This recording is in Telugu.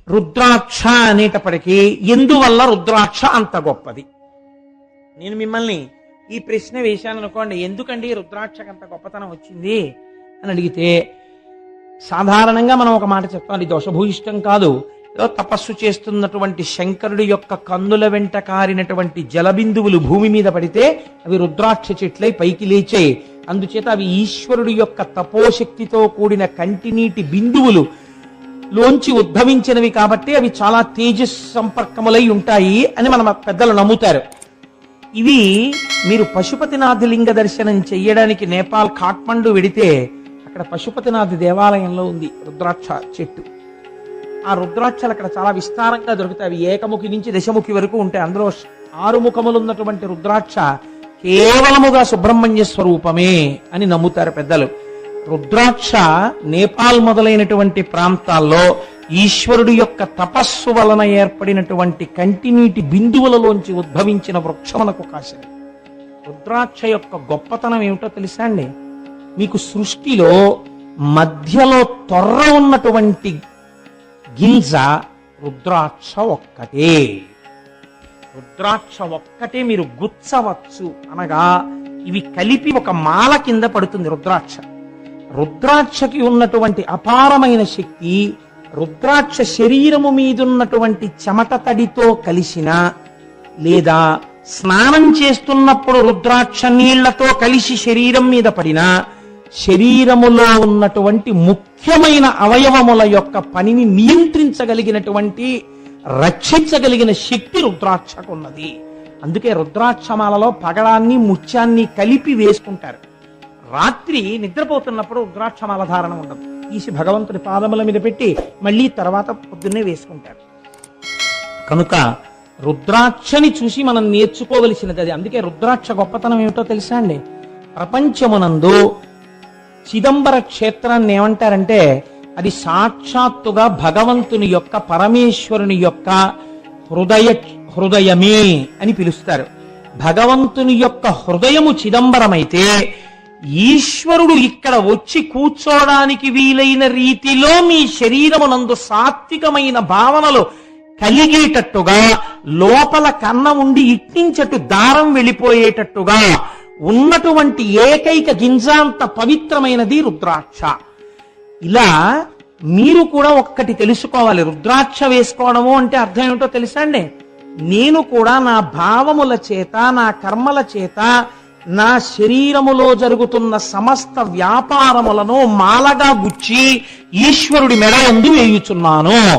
రుద్రాక్ష అనేటప్పటికీ ఎందువల్ల రుద్రాక్ష అంత గొప్పది? నేను మిమ్మల్ని ఈ ప్రశ్న వేశాను అనుకోండి, ఎందుకండి రుద్రాక్షకు అంత గొప్పతనం వచ్చింది అని అడిగితే సాధారణంగా మనం ఒక మాట చెప్పాలి, దోషభూయిష్టం కాదు. ఏదో తపస్సు చేస్తున్నటువంటి శంకరుడి యొక్క కన్నుల వెంట కారినటువంటి జలబిందువులు భూమి మీద పడితే అవి రుద్రాక్ష చెట్లై పైకి లేచాయి. అందుచేత అవి ఈశ్వరుడి యొక్క తపోశక్తితో కూడిన కంటినీటి బిందువులు లోంచి ఉద్భవించినవి కాబట్టి అవి చాలా తేజస్ సంపర్కములై ఉంటాయి అని మన పెద్దలు నమ్ముతారు. ఇవి మీరు పశుపతినాథ లింగ దర్శనం చెయ్యడానికి నేపాల్ కాఠ్మండు వెడితే అక్కడ పశుపతినాథ దేవాలయంలో ఉంది రుద్రాక్ష చెట్టు. ఆ రుద్రాక్షలు అక్కడ చాలా విస్తారంగా దొరుకుతాయి. అవి ఏకముఖి నుంచి దశముఖి వరకు ఉంటాయి. అందులో 6 ముఖములు ఉన్నటువంటి రుద్రాక్ష కేవలముగా సుబ్రహ్మణ్య స్వరూపమే అని నమ్ముతారు పెద్దలు. రుద్రాక్ష నేపాల్ మొదలైనటువంటి ప్రాంతాల్లో ఈశ్వరుడు యొక్క తపస్సు వలన ఏర్పడినటువంటి కంటినీటి బిందువులలోంచి ఉద్భవించిన వృక్షమునకు కాశం. రుద్రాక్ష యొక్క గొప్పతనం ఏమిటో తెలుసా అండి? మీకు సృష్టిలో మధ్యలో తొర్ర ఉన్నటువంటి గింజ రుద్రాక్ష ఒక్కటే. రుద్రాక్ష ఒక్కటే మీరు గుచ్చవచ్చు, అనగా ఇవి కలిపి ఒక మాల కింద పడుతుంది రుద్రాక్ష. రుద్రాక్షకి ఉన్నటువంటి అపారమైన శక్తి రుద్రాక్ష శరీరము మీదున్నటువంటి చెమట తడితో కలిసిన, లేదా స్నానం చేస్తున్నప్పుడు రుద్రాక్ష నీళ్లతో కలిసి శరీరం మీద పడిన, శరీరములో ఉన్నటువంటి ముఖ్యమైన అవయవముల యొక్క పనిని నియంత్రించగలిగినటువంటి, రక్షించగలిగిన శక్తి రుద్రాక్షకు ఉన్నది. అందుకే రుద్రాక్షమాలలో పగడాన్ని ముత్యాన్ని కలిపి వేసుకుంటారు. రాత్రి నిద్రపోతున్నప్పుడు రుద్రాక్షమాల ధారణ ఉండదు, తీసి భగవంతుడి పాదముల మీద పెట్టి మళ్ళీ తర్వాత పొద్దున్నే వేసుకుంటారు. కనుక రుద్రాక్షని చూసి మనం నేర్చుకోవలసినది అది. అందుకే రుద్రాక్ష గొప్పతనం ఏమిటో తెలుసా అండి? ప్రపంచమునందు చిదంబర క్షేత్రాన్ని ఏమంటారంటే అది సాక్షాత్తుగా భగవంతుని యొక్క, పరమేశ్వరుని యొక్క హృదయమే అని పిలుస్తారు. భగవంతుని యొక్క హృదయము చిదంబరమైతే ఈశ్వరుడు ఇక్కడ వచ్చి కూర్చోడానికి వీలైన రీతిలో మీ శరీరమునందు సాత్వికమైన భావనలు కలిగేటట్టుగా, లోపల కన్న ఉండి ఇట్నించటు దారం వెళ్ళిపోయేటట్టుగా ఉన్నటువంటి ఏకైక గింజాంత పవిత్రమైనది రుద్రాక్ష. ఇలా మీరు కూడా ఒక్కటి తెలుసుకోవాలి. రుద్రాక్ష వేసుకోవడము అంటే అర్థం ఏమిటో తెలుసా అండి? నేను కూడా నా భావముల చేత, నా కర్మల చేత, నా శరీరములో జరుగుతున్న సమస్త వ్యాపారములను మాలగా గుచ్చి ఈశ్వరుడి మెడ యందు వేయుచున్నాను.